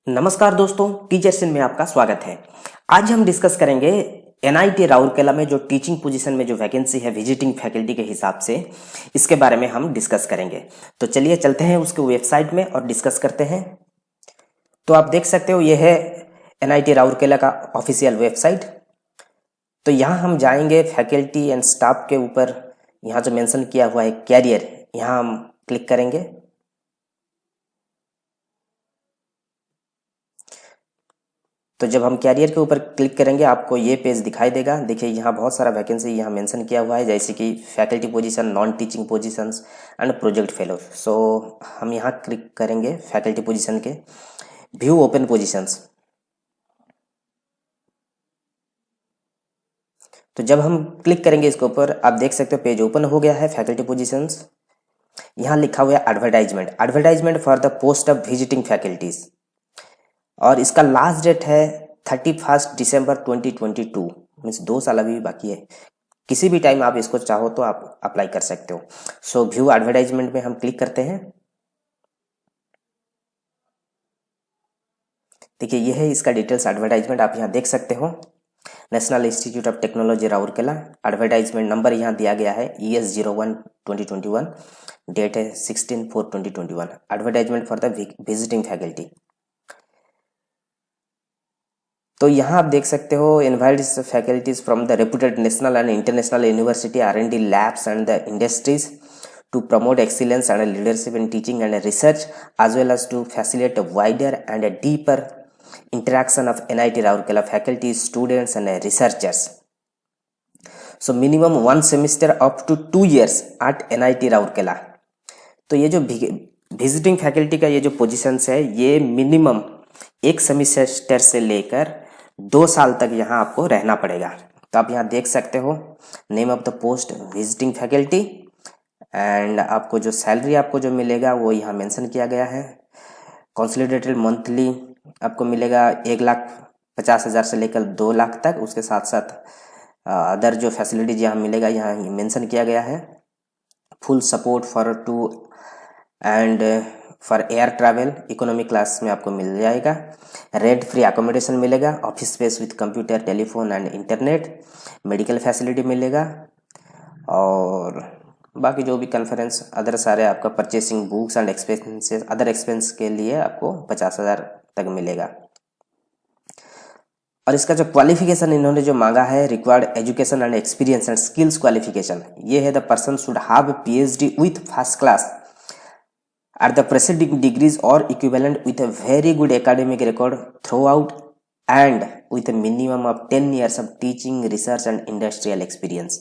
नमस्कार दोस्तों, teachers in में आपका स्वागत है। आज हम डिस्कस करेंगे एनआईटी राउरकेला में जो टीचिंग पोजीशन में जो वैकेंसी है विजिटिंग फैकल्टी के हिसाब से, इसके बारे में हम डिस्कस करेंगे। तो चलिए चलते हैं उसके वेबसाइट में और डिस्कस करते हैं। तो आप देख सकते हो, ये है एनआईटी राउरकेला का ऑफिशियल वेबसाइट। तो यहाँ हम जाएंगे फैकल्टी एंड स्टाफ के ऊपर, यहाँ जो मेंशन किया हुआ है कैरियर, यहाँ हम क्लिक करेंगे। तो जब हम कैरियर के ऊपर क्लिक करेंगे आपको ये पेज दिखाई देगा। देखिए यहाँ बहुत सारा वैकेंसी यहाँ मेंशन किया हुआ है, जैसे कि faculty position, non teaching positions and project fellow. So हम यहाँ क्लिक करेंगे फैकल्टी पोजीशन के, व्यू ओपन पोजीशंस। तो जब हम क्लिक करेंगे इसके ऊपर, आप देख सकते हो पेज ओपन हो गया है फैकल्टी पोजीशंस। यहाँ लिखा हुआ है advertisement for the post of visiting faculties, और इसका लास्ट डेट है 31 दिसंबर 2022, मीन्स 2 साल अभी बाकी है। किसी भी टाइम आप इसको चाहो तो आप अप्लाई कर सकते हो। सो व्यू एडवर्टाइजमेंट में हम क्लिक करते हैं। देखिए ये है इसका डिटेल्स एडवर्टाइजमेंट, आप यहाँ देख सकते हो। National institute of technology Rourkela, advertisement number यहाँ दिया गया है ES01-2021, डेट है 16/4/2021। Advertisement for the visiting faculty. तो यहाँ आप देख सकते हो, invites faculties from the reputed national and international university, R&D labs and the industries to promote excellence and leadership in teaching and research, as well as to facilitate a wider and a deeper interaction of NIT Rourkela faculty, students and researchers. So minimum 1 semester up to 2 years at NIT Rourkela. तो ये जो visiting faculty का ये जो positions है, ये minimum 1 semester से लेकर 2 साल तक यहाँ आपको रहना पड़ेगा। तो आप यहाँ देख सकते हो, name of the post visiting faculty, and आपको जो सैलरी आपको जो मिलेगा वो यहाँ मेंशन किया गया है। कंसोलिडेटेड मंथली आपको मिलेगा 1,50,000 से लेकर 2 लाख तक। उसके साथ साथ अदर जो फैसिलिटीज यहाँ मिलेगा यहाँ मेंशन किया गया है। Full support for to and fro air travel, economy class में आपको मिल जाएगा। रेंट फ्री अकोमोडेशन मिलेगा, office space with computer, telephone and internet, medical facility मिलेगा, और बाकी जो भी कॉन्फ्रेंस अदर सारे आपका purchasing books and expenses, other expense के लिए आपको 50,000 तक मिलेगा। और इसका जो क्वालिफिकेशन इन्होंने जो मांगा है, required education and experience and skills qualification, ये है the person should have PhD with first class at the preceding degrees or equivalent with a very good academic record throughout and with a minimum of 10 years of teaching, research and industrial experience.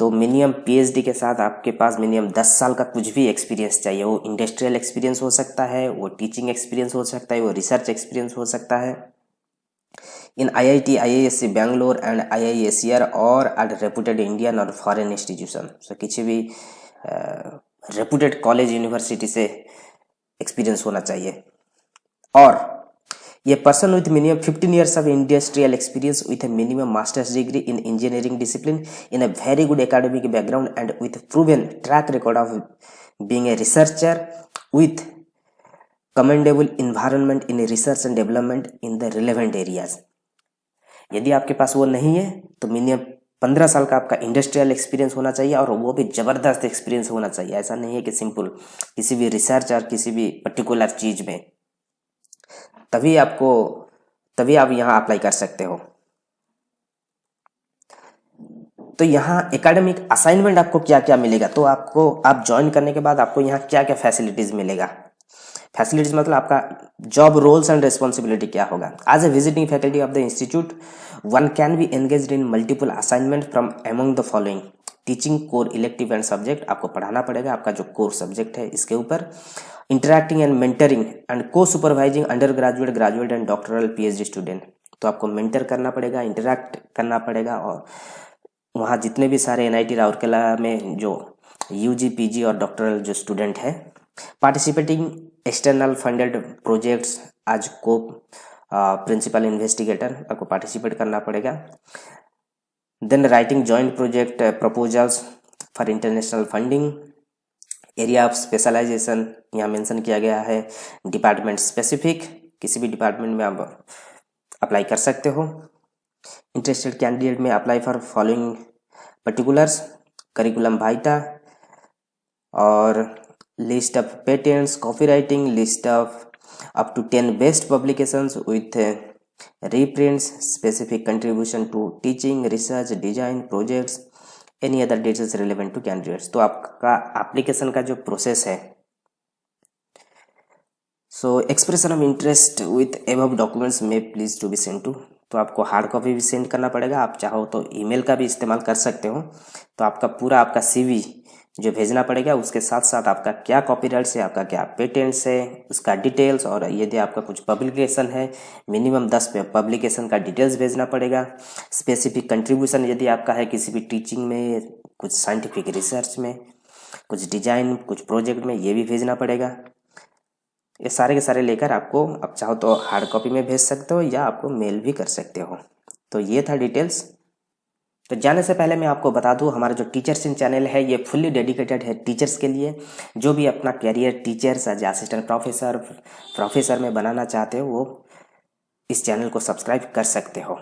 तो minimum PhD के साथ आपके पास minimum 10 साल का कुछ भी experience चाहिए। वो इंडस्ट्रियल एक्सपीरियंस हो सकता है, वो टीचिंग एक्सपीरियंस हो सकता है, वो रिसर्च एक्सपीरियंस हो सकता है। इन IIT, IISc Bangalore and IISER और एट रेपुटेड इंडियन और फॉरेन इंस्टीट्यूशन, सो किसी भी रेपुटेड कॉलेज यूनिवर्सिटी से एक्सपीरियंस होना चाहिए। और ये person with minimum 15 years of industrial experience with a minimum master's degree in engineering discipline in a very good academic background and with proven track record of being a researcher with commendable environment in research and development in the relevant areas. यदि आपके पास वो नहीं है तो minimum 15 साल का आपका industrial experience होना चाहिए, और वो भी जबरदस्त एक्सपीरियंस होना चाहिए। ऐसा नहीं है कि सिंपल किसी भी रिसर्च और किसी भी पर्टिकुलर चीज में, तभी आप यहाँ अप्लाई कर सकते हो। तो यहाँ एकेडमिक असाइनमेंट आपको क्या क्या मिलेगा, तो आप ज्वाइन करने के बाद आपको यहाँ क्या क्या फैसिलिटीज मिलेगा। फैसिलिटीज मतलब आपका जॉब रोल्स एंड रिस्पॉन्सिबिलिटी क्या होगा। As a visiting faculty of the institute, one can be engaged in multiple assignment from among the following: teaching core elective and subject, आपको पढ़ाना पड़ेगा आपका जो कोर सब्जेक्ट है इसके ऊपर। इंटरैक्टिंग एंड मेंटरिंग एंड को supervising under graduate, graduate and doctoral PhD student, तो आपको मेंटर करना पड़ेगा, इंटरैक्ट करना पड़ेगा। और वहाँ जितने भी सारे NIT राउरकेला में जो UG, PG और डॉक्टरल जो स्टूडेंट है, participating external funded projects as co principal investigator, आपको पार्टिसिपेट करना पड़ेगा। Then writing joint project proposals for international funding, area of specialisation यहाँ मेंशन किया गया है। डिपार्टमेंट स्पेसिफिक, किसी भी डिपार्टमेंट में आप अप्लाई कर सकते हो। इंटरेस्टेड कैंडिडेट में apply for following particulars, curriculum vitae और list of patents, copywriting, list of up to 10 best publications with reprints, specific contribution to teaching, research, design, projects, any other details relevant to candidates। तो आपका application का जो process है, so expression of interest with above documents में please to be send to, तो आपको hard copy भी send करना पड़ेगा। आप चाहो तो ईमेल का भी इस्तेमाल कर सकते हो। तो आपका CV जो भेजना पड़ेगा, उसके साथ साथ आपका क्या कॉपीराइट्स है, आपका क्या पेटेंट्स है, उसका डिटेल्स, और यदि आपका कुछ पब्लिकेशन है मिनिमम 10 पब्लिकेशन का डिटेल्स भेजना पड़ेगा। स्पेसिफिक कंट्रीब्यूशन यदि आपका है किसी भी टीचिंग में, कुछ साइंटिफिक रिसर्च में, कुछ डिजाइन, कुछ प्रोजेक्ट में, ये भी भेजना पड़ेगा। ये सारे के सारे लेकर आपको, आप चाहो तो हार्ड कॉपी में भेज सकते हो या आपको मेल भी कर सकते हो। तो ये था डिटेल्स। तो जाने से पहले मैं आपको बता दूं, हमारा जो टीचर्स इन चैनल है ये फुल्ली डेडिकेटेड है टीचर्स के लिए। जो भी अपना career teachers as assistant professor में बनाना चाहते हो वो इस चैनल को सब्सक्राइब कर सकते हो।